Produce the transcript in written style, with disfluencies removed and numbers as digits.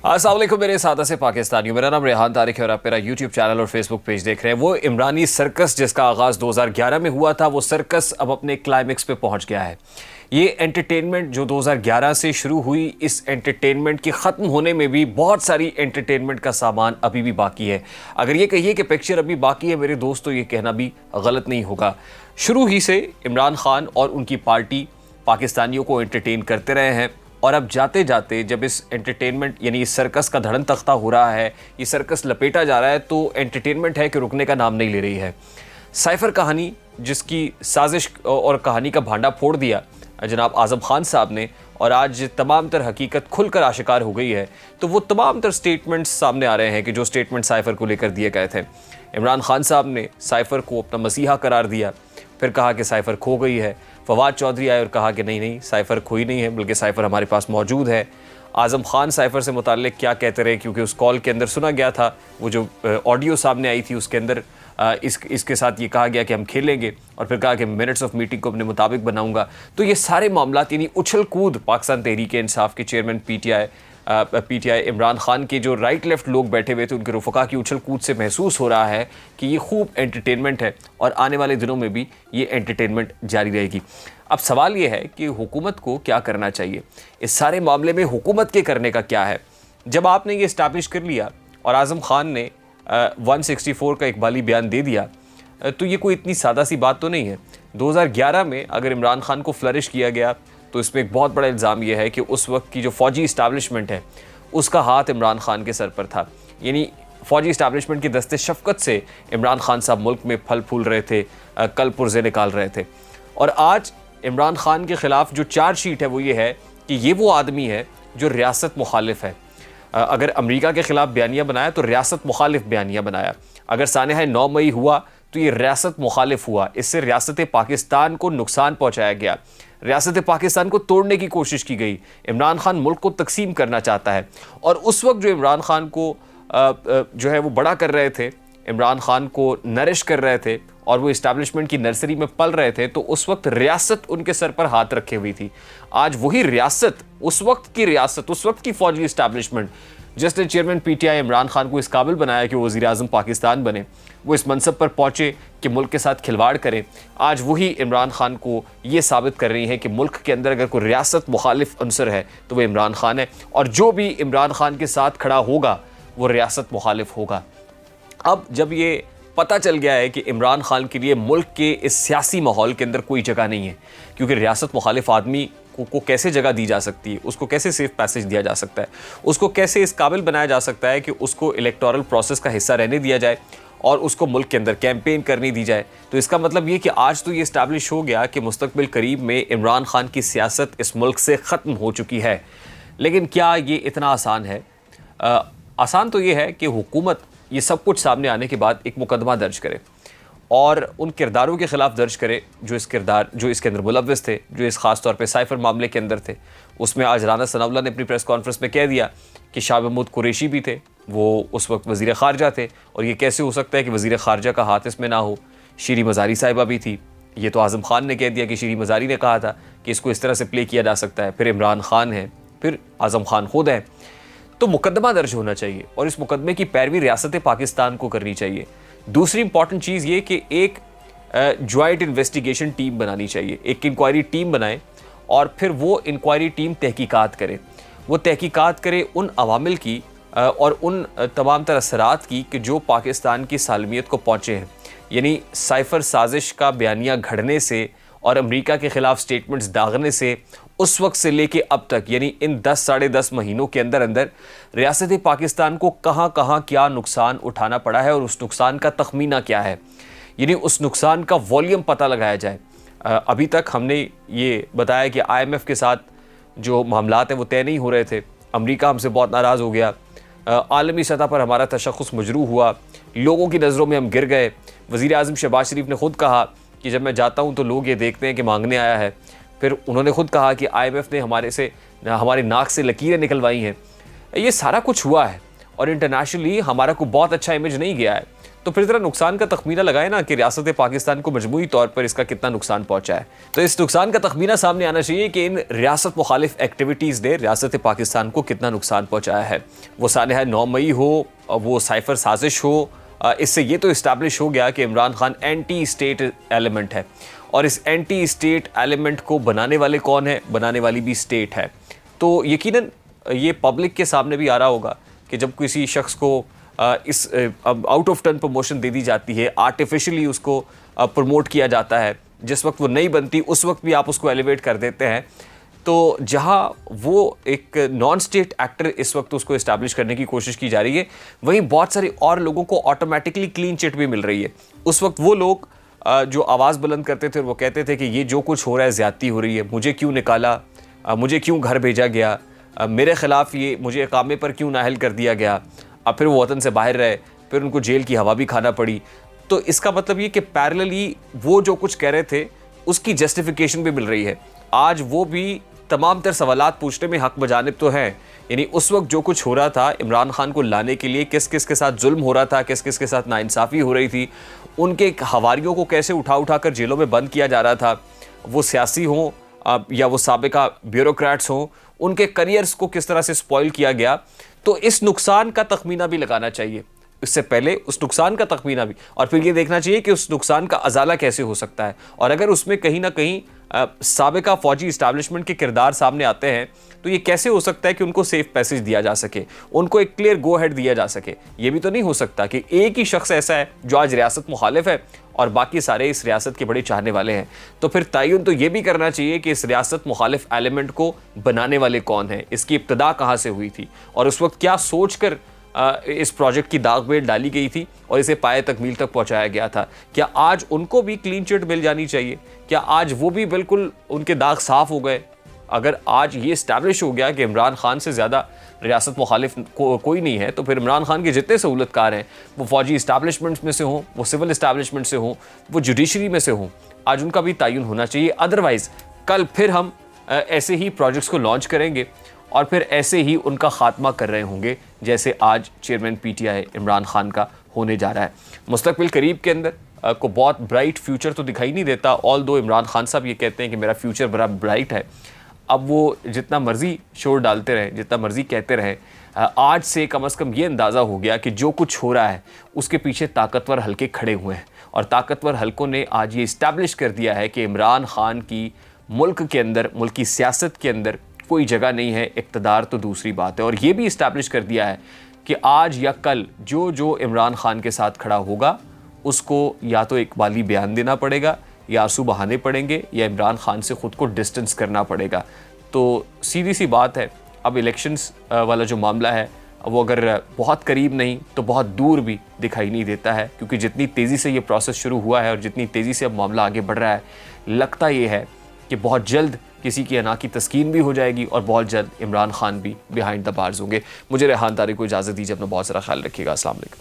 अस्सलाम वालेकुम मेरे सादा से पाकिस्तानियों। मेरा नाम रेहान तारिक है और आप मेरा यूट्यूब चैनल और फेसबुक पेज देख रहे हैं। वो इमरानी सर्कस जिसका आगाज़ 2011 में हुआ था, वो सर्कस अब अपने क्लाइमेक्स पे पहुंच गया है। ये एंटरटेनमेंट जो 2011 से शुरू हुई, इस एंटरटेनमेंट के ख़त्म होने में भी बहुत सारी एंटरटेनमेंट का सामान अभी भी बाकी है। अगर ये कहिए कि पिक्चर अभी बाकी है मेरे दोस्त, तो ये कहना भी गलत नहीं होगा। शुरू ही से इमरान खान और उनकी पार्टी पाकिस्तानियों को एंटरटेन करते रहे हैं और अब जाते जाते जब इस एंटरटेनमेंट यानी इस सर्कस का धड़न तख्ता हो रहा है, ये सर्कस लपेटा जा रहा है, तो एंटरटेनमेंट है कि रुकने का नाम नहीं ले रही है। साइफर कहानी जिसकी साजिश और कहानी का भांडा फोड़ दिया जनाब आज़म खान साहब ने, और आज तमाम तर हकीकत खुलकर आशिकार हो गई है, तो वो तमाम तर स्टेटमेंट्स सामने आ रहे हैं कि जो स्टेटमेंट साइफर को लेकर दिए गए थे। इमरान खान साहब ने साइफर को अपना मसीहा करार दिया, फिर कहा कि साइफर खो गई है। फवाद चौधरी आए और कहा कि नहीं साइफर खोई नहीं है, बल्कि साइफर हमारे पास मौजूद है। आज़म खान साइफर से मुताल्लिक क्या कहते रहे, क्योंकि उस कॉल के अंदर सुना गया था, वो जो ऑडियो सामने आई थी उसके अंदर इसके साथ ये कहा गया कि हम खेलेंगे, और फिर कहा कि मिनट्स ऑफ मीटिंग को अपने मुताबिक बनाऊंगा। तो ये सारे मामलात यानी उछल कूद पाकिस्तान तहरीक इंसाफ के चेयरमैन पीटीआई इमरान खान के जो राइट लेफ्ट लोग बैठे हुए थे, उनके रुफ़का की उछल कूद से महसूस हो रहा है कि ये खूब एंटरटेनमेंट है और आने वाले दिनों में भी ये एंटरटेनमेंट जारी रहेगी। अब सवाल ये है कि हुकूमत को क्या करना चाहिए इस सारे मामले में, हुकूमत के करने का क्या है। जब आपने ये इस्टेब्लिश कर लिया और आज़म खान ने 164 का इकबाली बयान दे दिया, तो ये कोई इतनी सादा सी बात तो नहीं है। 2011 में अगर इमरान खान को फ्लरिश किया गया, तो इसमें एक बहुत बड़ा इल्ज़ाम यह है कि उस वक्त की जो फ़ौजी इस्टेब्लिशमेंट है उसका हाथ इमरान खान के सर पर था। यानी फ़ौजी इस्टेब्लिशमेंट की दस्ते शफ़क़त से इमरान खान साहब मुल्क में फल फूल रहे थे, कल पुर्ज़े निकाल रहे थे। और आज इमरान खान के ख़िलाफ़ जो चार्जशीट है वो ये है कि ये वो आदमी है जो रियासत मुखालिफ है। अगर अमेरिका के ख़िलाफ़ बयानिया बनाया तो रियासत मुखालिफ बयानिया बनाया। अगर सानहा 9 मई हुआ तो ये रियासत मुखालिफ हुआ। इससे रियासत पाकिस्तान को नुकसान पहुँचाया गया, रियासत पाकिस्तान को तोड़ने की कोशिश की गई। इमरान खान मुल्क को तकसीम करना चाहता है, और उस वक्त जो इमरान खान को जो है वो बड़ा कर रहे थे, इमरान खान को नरिश कर रहे थे और वो इस्टेब्लिशमेंट की नर्सरी में पल रहे थे, तो उस वक्त रियासत उनके सर पर हाथ रखे हुई थी। आज वही रियासत, उस वक्त की रियासत, उस वक्त की फौजी इस्टेब्लिशमेंट जिसने चेयरमैन पीटीआई इमरान खान को इस काबिल बनाया कि वो वज़ीर आज़म पाकिस्तान बने, वो इस मनसब पर पहुँचे कि मुल्क के साथ खिलवाड़ करें, आज वही इमरान खान को ये साबित कर रही है कि मुल्क के अंदर अगर कोई रियासत मुखालिफ अंसर है तो वो इमरान खान है, और जो भी इमरान खान के साथ खड़ा होगा वो रियासत मुखालिफ होगा। अब जब ये पता चल गया है कि इमरान खान के लिए मुल्क के इस सियासी माहौल के अंदर कोई जगह नहीं है, क्योंकि रियासत मुखालिफ आदमी को कैसे जगह दी जा सकती है, उसको कैसे सेफ पैसेज दिया जा सकता है, उसको कैसे इस काबिल बनाया जा सकता है कि उसको इलेक्टोरल प्रोसेस का हिस्सा रहने दिया जाए और उसको मुल्क के अंदर कैंपेन करनी दी जाए। तो इसका मतलब ये कि आज तो ये इस्टेब्लिश हो गया कि मुस्तकबिल करीब में इमरान खान की सियासत इस मुल्क से ख़त्म हो चुकी है। लेकिन क्या ये इतना आसान है? आसान तो ये है कि हुकूमत ये सब कुछ सामने आने के बाद एक मुकदमा दर्ज करे और उन किरदारों के ख़िलाफ़ दर्ज करे जो इसके अंदर मुलव्वस थे, जो इस ख़ास तौर पे साइफर मामले के अंदर थे। उसमें आज राना सनाउल्लाह ने अपनी प्रेस कॉन्फ्रेंस में कह दिया कि शाह महमूद कुरैशी भी थे, वो उस वक्त वज़ीर ख़ारजा थे, और ये कैसे हो सकता है कि वज़ीर ख़ारजा का हाथ इसमें ना हो। शीरी मज़ारी साहिबा भी थी, ये तो आज़म खान ने कह दिया कि शीरी मज़ारी ने कहा था कि इसको इस तरह से प्ले किया जा सकता है। फिर इमरान खान है, फिर आज़म खान खुद है। तो मुकदमा दर्ज होना चाहिए और इस मुकदमे की पैरवी रियासत पाकिस्तान को करनी चाहिए। दूसरी इंपॉर्टेंट चीज़ ये कि एक जॉइंट इन्वेस्टिगेशन टीम बनानी चाहिए, एक इंक्वायरी टीम बनाए और फिर वो इंक्वायरी टीम तहकीकात करे। वो तहकीकात करे उन अवामिल की और उन तमाम तर असरात की कि जो पाकिस्तान की सालमियत को पहुँचे हैं। यानी साइफर साजिश का बयानिया घड़ने से और अमेरिका के ख़िलाफ़ स्टेटमेंट्स दागने से उस वक्त से लेके अब तक, यानी इन 10 साढ़े 10 महीनों के अंदर अंदर रियासत पाकिस्तान को कहाँ कहाँ क्या नुकसान उठाना पड़ा है और उस नुकसान का तखमीना क्या है, यानी उस नुकसान का वॉल्यूम पता लगाया जाए। अभी तक हमने ये बताया कि IMF के साथ जो मामलात हैं वो तय नहीं हो रहे थे, अमेरिका हमसे बहुत नाराज़ हो गया, आलमी सतह पर हमारा तशख़्ख़ुस मजरू हुआ, लोगों की नज़रों में हम गिर गए। वज़ीर आज़म शहबाज शरीफ ने ख़ुद कहा कि जब मैं जाता हूँ तो लोग ये देखते हैं कि मांगने आया है। फिर उन्होंने खुद कहा कि IMF ने हमारे नाक से लकीरें निकलवाई हैं। ये सारा कुछ हुआ है और इंटरनेशनली हमारा को बहुत अच्छा इमेज नहीं गया है। तो फिर ज़रा नुकसान का तखमीना लगाए ना कि रियासत पाकिस्तान को मजमूई तौर पर इसका कितना नुकसान पहुंचा है। तो इस नुकसान का तखमीना सामने आना चाहिए कि इन रियासत मुखालिफ एक्टिविटीज़ ने रियासत पाकिस्तान को कितना नुकसान पहुंचाया है। वो सानहा 9 मई हो, वो साइफर साजिश हो, इससे ये तो इस्टेब्लिश हो गया कि Imran Khan anti state element है। और इस एंटी स्टेट एलिमेंट को बनाने वाले कौन है? बनाने वाली भी स्टेट है। तो यकीनन ये पब्लिक के सामने भी आ रहा होगा कि जब किसी शख्स को इस आउट ऑफ टर्न प्रमोशन दे दी जाती है, आर्टिफिशियली उसको प्रमोट किया जाता है, जिस वक्त वो नहीं बनती उस वक्त भी आप उसको एलिवेट कर देते हैं। तो जहां वो एक नॉन स्टेट एक्टर इस वक्त उसको इस्टेब्लिश करने की कोशिश की जा रही है, वहीं बहुत सारे और लोगों को ऑटोमेटिकली क्लीन चिट भी मिल रही है। उस वक्त वो लोग जो आवाज़ बुलंद करते थे, वो कहते थे कि ये जो कुछ हो रहा है ज़्यादती हो रही है, मुझे क्यों निकाला, मुझे क्यों घर भेजा गया, मेरे ख़िलाफ़ ये मुझे इकामे पर क्यों नाअहल कर दिया गया, अब फिर वो वतन से बाहर रहे, फिर उनको जेल की हवा भी खाना पड़ी। तो इसका मतलब ये कि पैरेलली वो जो कुछ कह रहे थे उसकी जस्टिफिकेशन भी मिल रही है। आज वो भी तमाम तर सवालात पूछने में हक बजानिब तो हैं। यानी उस वक्त जो कुछ हो रहा था इमरान खान को लाने के लिए, किस किस के साथ जुल्म हो रहा था, किस किस के साथ नाइंसाफ़ी हो रही थी, उनके हवारियों को कैसे उठा कर जेलों में बंद किया जा रहा था, वो सियासी हों या वो साबिका ब्यूरोक्रेट्स हों, उनके करियर्स को किस तरह से स्पॉइल किया गया। तो इस नुकसान का तखमीना भी लगाना चाहिए, इससे पहले उस नुकसान का तखमीना भी, और फिर ये देखना चाहिए कि उस नुकसान का अजाला कैसे हो सकता है। और अगर उसमें कहीं ना कहीं साबिका फौजी इस्टेब्लिशमेंट के किरदार सामने आते हैं तो ये कैसे हो सकता है कि उनको सेफ पैसेज दिया जा सके, उनको एक क्लियर गो हेड दिया जा सके। ये भी तो नहीं हो सकता कि एक ही शख्स ऐसा है जो आज रियासत मुखालिफ है और बाकी सारे इस रियासत के बड़े चाहने वाले हैं। तो फिर तयन तो ये भी करना चाहिए कि इस रियासत मुखालिफ एलिमेंट को बनाने वाले कौन हैं, इसकी इब्तदा कहाँ से हुई थी और उस वक्त क्या सोच कर इस प्रोजेक्ट की दागबेल डाली गई थी और इसे पाए तकमील तक पहुंचाया गया था। क्या आज उनको भी क्लीन चिट मिल जानी चाहिए? क्या आज वो भी बिल्कुल उनके दाग साफ हो गए? अगर आज ये इस्टेब्लिश हो गया कि इमरान खान से ज़्यादा रियासत मुखालिफ कोई नहीं है, तो फिर इमरान खान के जितने सहूलतकार हैं, वो फौजी इस्टेब्लिशमेंट्स में से हों, वो सिविल इस्टेब्लिशमेंट से हों, वो जुडिशरी में से हों, आज उनका भी तयन होना चाहिए। अदरवाइज़ कल फिर हम ऐसे ही प्रोजेक्ट्स को लॉन्च करेंगे और फिर ऐसे ही उनका खात्मा कर रहे होंगे जैसे आज चेयरमैन पीटीआई इमरान खान का होने जा रहा है। मुस्तकबिल करीब के अंदर को बहुत ब्राइट फ्यूचर तो दिखाई नहीं देता, ऑल दो इमरान खान साहब ये कहते हैं कि मेरा फ्यूचर बड़ा ब्राइट है। अब वो जितना मर्जी शोर डालते रहें, जितना मर्जी कहते रहें, आज से कम से कम ये अंदाज़ा हो गया कि जो कुछ हो रहा है उसके पीछे ताकतवर हलके खड़े हुए हैं और ताकतवर हलकों ने आज ये इस्टेब्लिश कर दिया है कि इमरान खान की मुल्क के अंदर, मुल्क की सियासत के अंदर कोई जगह नहीं है, इक़्तिदार तो दूसरी बात है। और ये भी इस्टेब्लिश कर दिया है कि आज या कल जो जो इमरान खान के साथ खड़ा होगा उसको या तो इकबाली बयान देना पड़ेगा, या आंसू बहाने पड़ेंगे, या इमरान खान से ख़ुद को डिस्टेंस करना पड़ेगा। तो सीधी सी बात है, अब इलेक्शंस वाला जो मामला है वो अगर बहुत करीब नहीं तो बहुत दूर भी दिखाई नहीं देता है, क्योंकि जितनी तेज़ी से ये प्रोसेस शुरू हुआ है और जितनी तेज़ी से अब मामला आगे बढ़ रहा है, लगता ये है कि बहुत जल्द किसी की अना की तस्कीन भी हो जाएगी और बहुत जल्द इमरान खान भी बिहाइंड द बार्स होंगे। मुझे रेहान तारिक को इजाज़त दीजिए, अपना बहुत सारा ख्याल रखिएगा। अस्सलाम वालेकुम।